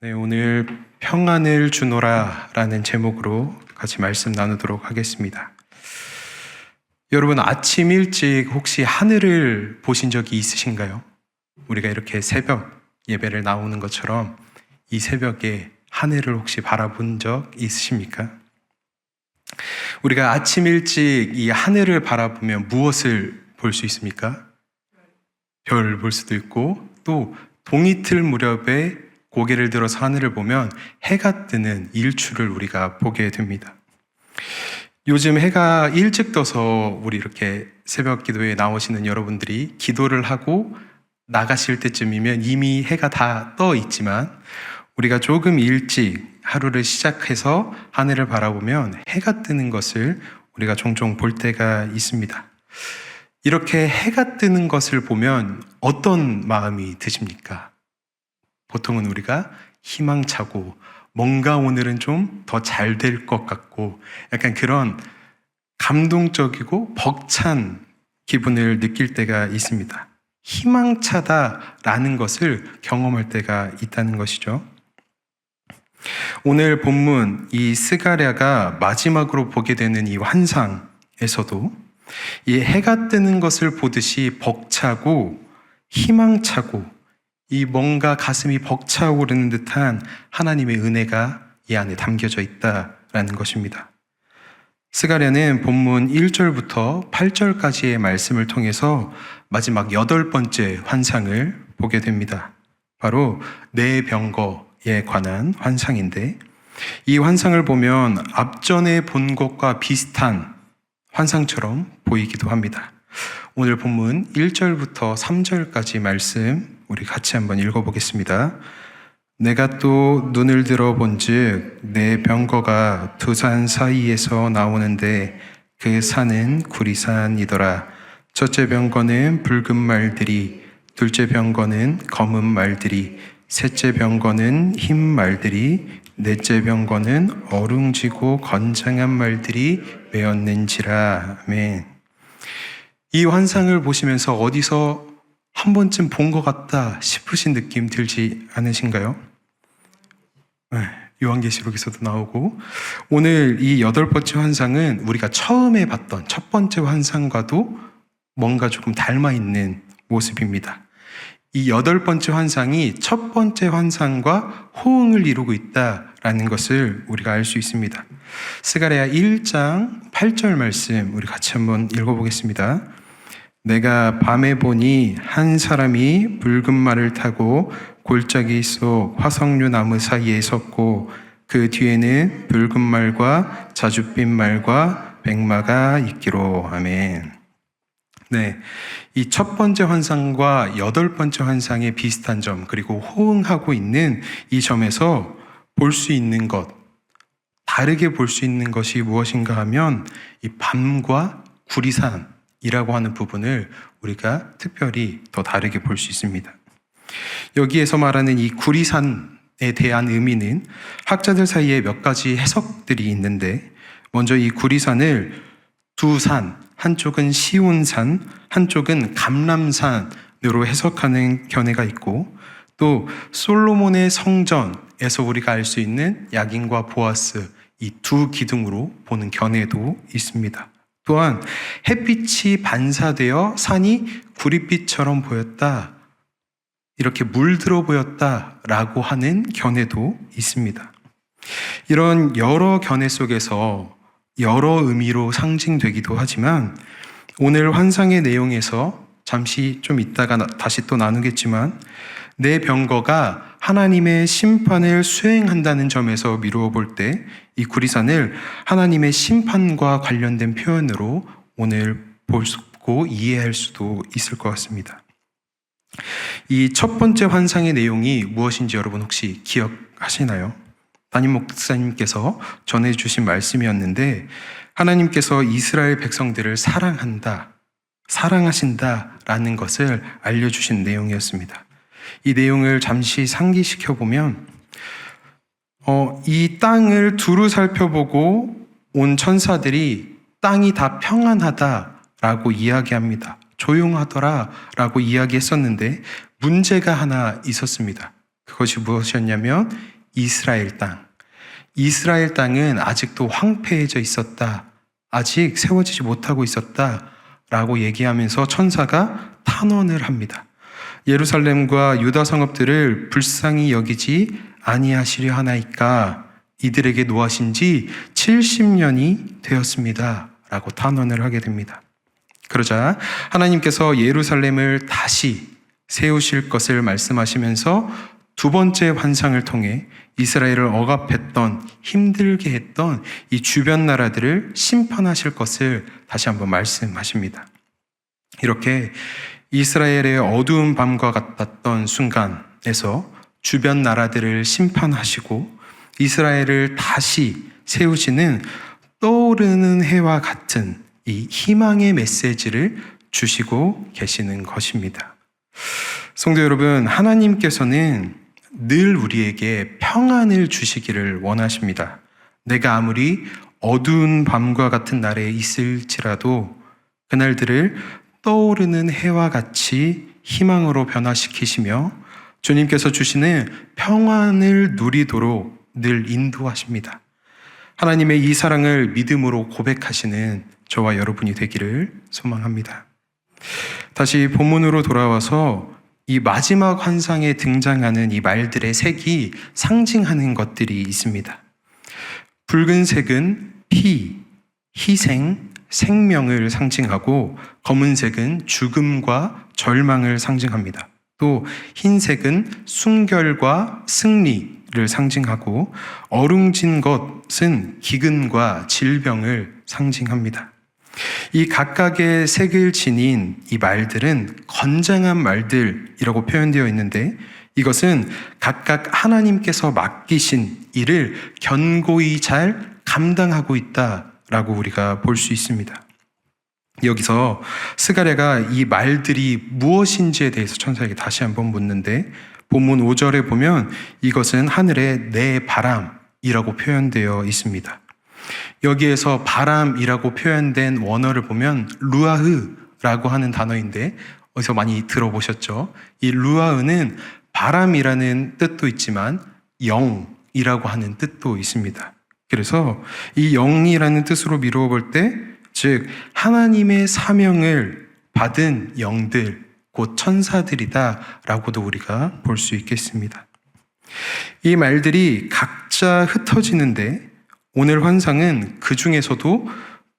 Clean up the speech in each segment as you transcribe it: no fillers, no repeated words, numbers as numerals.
네, 오늘 평안을 주노라 라는 제목으로 같이 말씀 나누도록 하겠습니다. 여러분, 아침 일찍 혹시 하늘을 보신 적이 있으신가요? 우리가 이렇게 새벽 예배를 나오는 것처럼 이 새벽에 하늘을 혹시 바라본 적 있으십니까? 우리가 아침 일찍 이 하늘을 바라보면 무엇을 볼 수 있습니까? 별 볼 수도 있고, 또 동이틀 무렵에 고개를 들어서 하늘을 보면 해가 뜨는 일출을 우리가 보게 됩니다. 요즘 해가 일찍 떠서 우리 이렇게 새벽 기도에 나오시는 여러분들이 기도를 하고 나가실 때쯤이면 이미 해가 다 떠 있지만, 우리가 조금 일찍 하루를 시작해서 하늘을 바라보면 해가 뜨는 것을 우리가 종종 볼 때가 있습니다. 이렇게 해가 뜨는 것을 보면 어떤 마음이 드십니까? 보통은 우리가 희망차고 뭔가 오늘은 좀 더 잘 될 것 같고 약간 그런 감동적이고 벅찬 기분을 느낄 때가 있습니다. 희망차다라는 것을 경험할 때가 있다는 것이죠. 오늘 본문 이 스가랴가 마지막으로 보게 되는 이 환상에서도 이 해가 뜨는 것을 보듯이 벅차고 희망차고 이 뭔가 가슴이 벅차오르는 듯한 하나님의 은혜가 이 안에 담겨져 있다라는 것입니다. 스가랴는 본문 1절부터 8절까지의 말씀을 통해서 마지막 8번째 환상을 보게 됩니다. 바로 네 병거에 관한 환상인데, 이 환상을 보면 앞전에 본 것과 비슷한 환상처럼 보이기도 합니다. 오늘 본문 1절부터 3절까지 말씀 우리 같이 한번 읽어보겠습니다. 내가 또 눈을 들어본즉 내 병거가 두 산 사이에서 나오는데 그 산은 구리산이더라. 첫째 병거는 붉은 말들이, 둘째 병거는 검은 말들이, 셋째 병거는 흰 말들이, 넷째 병거는 어룽지고 건장한 말들이 메었는지라. 아멘. 이 환상을 보시면서 어디서 한 번쯤 본 것 같다 싶으신 느낌 들지 않으신가요? 요한계시록에서도 나오고, 오늘 이 8번째 환상은 우리가 처음에 봤던 첫 번째 환상과도 뭔가 조금 닮아 있는 모습입니다. 이 8번째 환상이 첫 번째 환상과 호응을 이루고 있다라는 것을 우리가 알 수 있습니다. 스가랴 1장 8절 말씀 우리 같이 한번 읽어보겠습니다. 내가 밤에 보니 한 사람이 붉은 말을 타고 골짜기 속 화석류 나무 사이에 섰고 그 뒤에는 붉은 말과 자줏빛 말과 백마가 있기로. 아멘. 네, 이 첫 번째 환상과 8번째 환상의 비슷한 점, 그리고 호응하고 있는 이 점에서 볼 수 있는 것, 다르게 볼 수 있는 것이 무엇인가 하면 이 밤과 구리산이라고 하는 부분을 우리가 특별히 더 다르게 볼 수 있습니다. 여기에서 말하는 이 구리산에 대한 의미는 학자들 사이에 몇 가지 해석들이 있는데, 먼저 이 구리산을 두 산, 한쪽은 시온산, 한쪽은 감람산으로 해석하는 견해가 있고, 또 솔로몬의 성전에서 우리가 알 수 있는 야긴과 보아스 이 두 기둥으로 보는 견해도 있습니다. 또한 햇빛이 반사되어 산이 구릿빛처럼 보였다, 이렇게 물들어 보였다라고 하는 견해도 있습니다. 이런 여러 견해 속에서 여러 의미로 상징되기도 하지만, 오늘 환상의 내용에서 잠시 좀 이따가 다시 또 나누겠지만, 내 병거가 하나님의 심판을 수행한다는 점에서 미루어 볼 때 이 구리산을 하나님의 심판과 관련된 표현으로 오늘 보고 이해할 수도 있을 것 같습니다. 이 첫 번째 환상의 내용이 무엇인지 여러분 혹시 기억하시나요? 담임 목사님께서 전해주신 말씀이었는데, 하나님께서 이스라엘 백성들을 사랑하신다라는 것을 알려주신 내용이었습니다. 이 내용을 잠시 상기시켜보면, 이 땅을 두루 살펴보고 온 천사들이 땅이 다 평안하다라고 이야기합니다. 조용하더라라고 이야기했었는데 문제가 하나 있었습니다. 그것이 무엇이었냐면 이스라엘 땅. 이스라엘 땅은 아직도 황폐해져 있었다. 아직 세워지지 못하고 있었다. 라고 얘기하면서 천사가 탄원을 합니다. 예루살렘과 유다 성읍들을 불쌍히 여기지 아니하시려 하나이까 이들에게 노하신 지 70년이 되었습니다. 라고 탄원을 하게 됩니다. 그러자 하나님께서 예루살렘을 다시 세우실 것을 말씀하시면서 두 번째 환상을 통해 이스라엘을 억압했던, 힘들게 했던 이 주변 나라들을 심판하실 것을 다시 한번 말씀하십니다. 이렇게 이스라엘의 어두운 밤과 같았던 순간에서 주변 나라들을 심판하시고 이스라엘을 다시 세우시는 떠오르는 해와 같은 이 희망의 메시지를 주시고 계시는 것입니다. 성도 여러분, 하나님께서는 늘 우리에게 평안을 주시기를 원하십니다. 내가 아무리 어두운 밤과 같은 날에 있을지라도 그날들을 떠오르는 해와 같이 희망으로 변화시키시며 주님께서 주시는 평안을 누리도록 늘 인도하십니다. 하나님의 이 사랑을 믿음으로 고백하시는 저와 여러분이 되기를 소망합니다. 다시 본문으로 돌아와서 이 마지막 환상에 등장하는 이 말들의 색이 상징하는 것들이 있습니다. 붉은색은 피, 희생, 생명을 상징하고 검은색은 죽음과 절망을 상징합니다. 또 흰색은 순결과 승리를 상징하고 어룽진 것은 기근과 질병을 상징합니다. 이 각각의 색을 지닌 이 말들은 건장한 말들이라고 표현되어 있는데 이것은 각각 하나님께서 맡기신 일을 견고히 잘 감당하고 있다라고 우리가 볼 수 있습니다. 여기서 스가랴가 이 말들이 무엇인지에 대해서 천사에게 다시 한번 묻는데 본문 5절에 보면 이것은 하늘의 내 바람이라고 표현되어 있습니다. 여기에서 바람이라고 표현된 원어를 보면 루아흐라고 하는 단어인데 어디서 많이 들어보셨죠? 이 루아흐는 바람이라는 뜻도 있지만 영이라고 하는 뜻도 있습니다. 그래서 이 영이라는 뜻으로 미루어 볼 때, 즉 하나님의 사명을 받은 영들, 곧 천사들이다라고도 우리가 볼 수 있겠습니다. 이 말들이 각자 흩어지는데 오늘 환상은 그 중에서도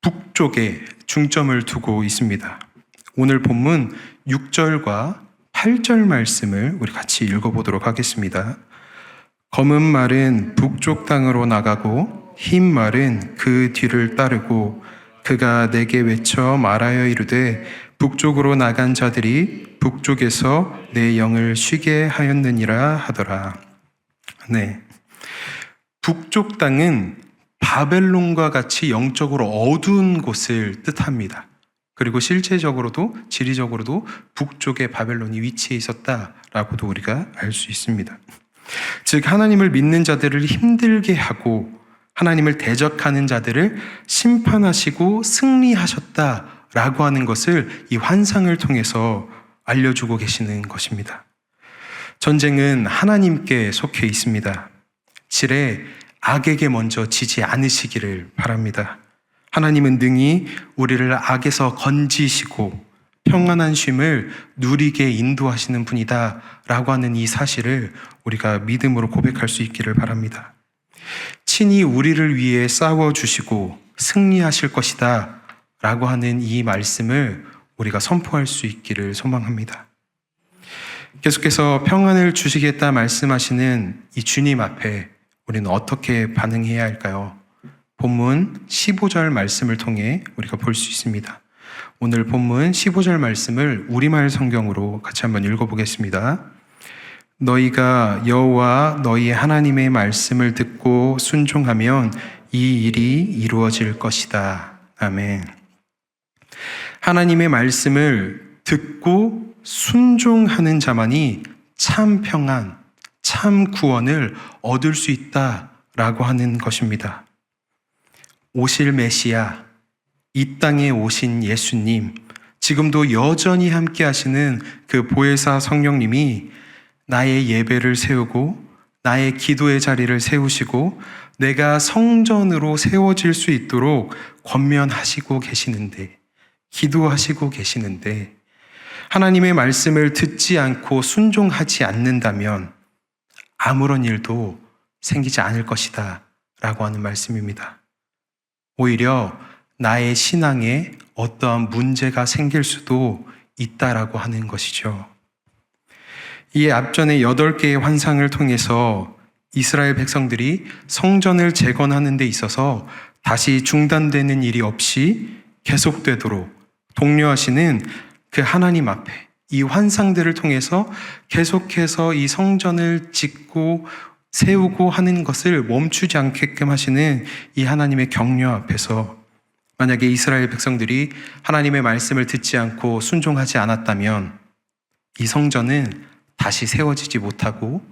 북쪽에 중점을 두고 있습니다. 오늘 본문 6절과 8절 말씀을 우리 같이 읽어보도록 하겠습니다. 검은 말은 북쪽 땅으로 나가고 흰 말은 그 뒤를 따르고 그가 내게 외쳐 말하여 이르되 북쪽으로 나간 자들이 북쪽에서 내 영을 쉬게 하였느니라 하더라. 네, 북쪽 땅은 바벨론과 같이 영적으로 어두운 곳을 뜻합니다. 그리고 실제적으로도 지리적으로도 북쪽에 바벨론이 위치해 있었다라고도 우리가 알 수 있습니다. 즉 하나님을 믿는 자들을 힘들게 하고 하나님을 대적하는 자들을 심판하시고 승리하셨다라고 하는 것을 이 환상을 통해서 알려주고 계시는 것입니다. 전쟁은 하나님께 속해 있습니다. 지레 악에게 먼저 지지 않으시기를 바랍니다. 하나님은 능히 우리를 악에서 건지시고 평안한 쉼을 누리게 인도하시는 분이다 라고 하는 이 사실을 우리가 믿음으로 고백할 수 있기를 바랍니다. 친히 우리를 위해 싸워주시고 승리하실 것이다 라고 하는 이 말씀을 우리가 선포할 수 있기를 소망합니다. 계속해서 평안을 주시겠다 말씀하시는 이 주님 앞에 우리는 어떻게 반응해야 할까요? 본문 15절 말씀을 통해 우리가 볼 수 있습니다. 오늘 본문 15절 말씀을 우리말 성경으로 같이 한번 읽어보겠습니다. 너희가 여호와 너희 하나님의 말씀을 듣고 순종하면 이 일이 이루어질 것이다. 아멘. 하나님의 말씀을 듣고 순종하는 자만이 참 평안, 참 구원을 얻을 수 있다라고 하는 것입니다. 오실 메시아, 이 땅에 오신 예수님, 지금도 여전히 함께 하시는 그 보혜사 성령님이 나의 예배를 세우고 나의 기도의 자리를 세우시고 내가 성전으로 세워질 수 있도록 권면하시고 계시는데, 기도하시고 계시는데 하나님의 말씀을 듣지 않고 순종하지 않는다면 아무런 일도 생기지 않을 것이다 라고 하는 말씀입니다. 오히려 나의 신앙에 어떠한 문제가 생길 수도 있다라고 하는 것이죠. 이 앞전에 8개의 환상을 통해서 이스라엘 백성들이 성전을 재건하는 데 있어서 다시 중단되는 일이 없이 계속되도록 독려하시는 그 하나님 앞에 이 환상들을 통해서 계속해서 이 성전을 짓고 세우고 하는 것을 멈추지 않게끔 하시는 이 하나님의 격려 앞에서 만약에 이스라엘 백성들이 하나님의 말씀을 듣지 않고 순종하지 않았다면 이 성전은 다시 세워지지 못하고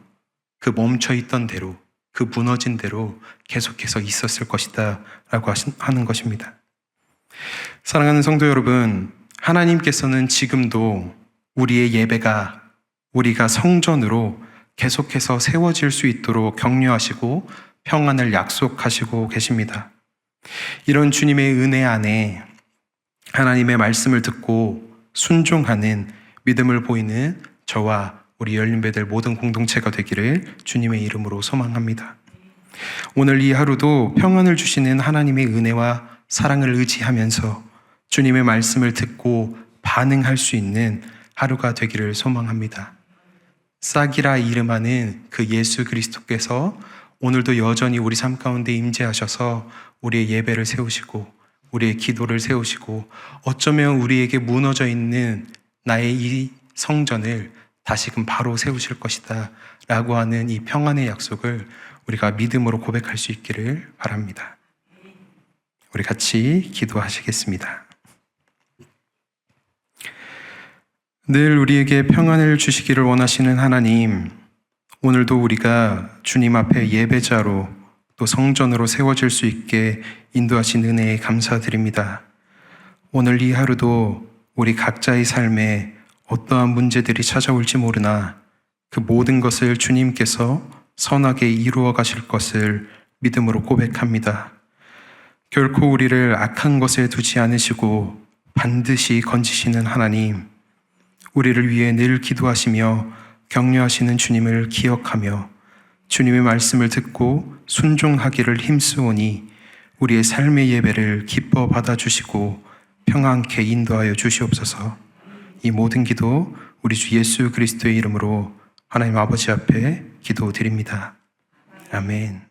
그 멈춰있던 대로, 그 무너진 대로 계속해서 있었을 것이다 라고 하는 것입니다. 사랑하는 성도 여러분, 하나님께서는 지금도 우리의 예배가 우리가 성전으로 계속해서 세워질 수 있도록 격려하시고 평안을 약속하시고 계십니다. 이런 주님의 은혜 안에 하나님의 말씀을 듣고 순종하는 믿음을 보이는 저와 우리 열린배들 모든 공동체가 되기를 주님의 이름으로 소망합니다. 오늘 이 하루도 평안을 주시는 하나님의 은혜와 사랑을 의지하면서 주님의 말씀을 듣고 반응할 수 있는 하루가 되기를 소망합니다. 싹이라 이름하는 그 예수 그리스도께서 오늘도 여전히 우리 삶 가운데 임재하셔서 우리의 예배를 세우시고 우리의 기도를 세우시고 어쩌면 우리에게 무너져 있는 나의 이 성전을 다시금 바로 세우실 것이다 라고 하는 이 평안의 약속을 우리가 믿음으로 고백할 수 있기를 바랍니다. 우리 같이 기도하시겠습니다. 늘 우리에게 평안을 주시기를 원하시는 하나님, 오늘도 우리가 주님 앞에 예배자로 또 성전으로 세워질 수 있게 인도하신 은혜에 감사드립니다. 오늘 이 하루도 우리 각자의 삶에 어떠한 문제들이 찾아올지 모르나 그 모든 것을 주님께서 선하게 이루어 가실 것을 믿음으로 고백합니다. 결코 우리를 악한 것에 두지 않으시고 반드시 건지시는 하나님, 우리를 위해 늘 기도하시며 격려하시는 주님을 기억하며 주님의 말씀을 듣고 순종하기를 힘쓰오니 우리의 삶의 예배를 기뻐 받아주시고 평안케 인도하여 주시옵소서. 이 모든 기도 우리 주 예수 그리스도의 이름으로 하나님 아버지 앞에 기도드립니다. 아멘.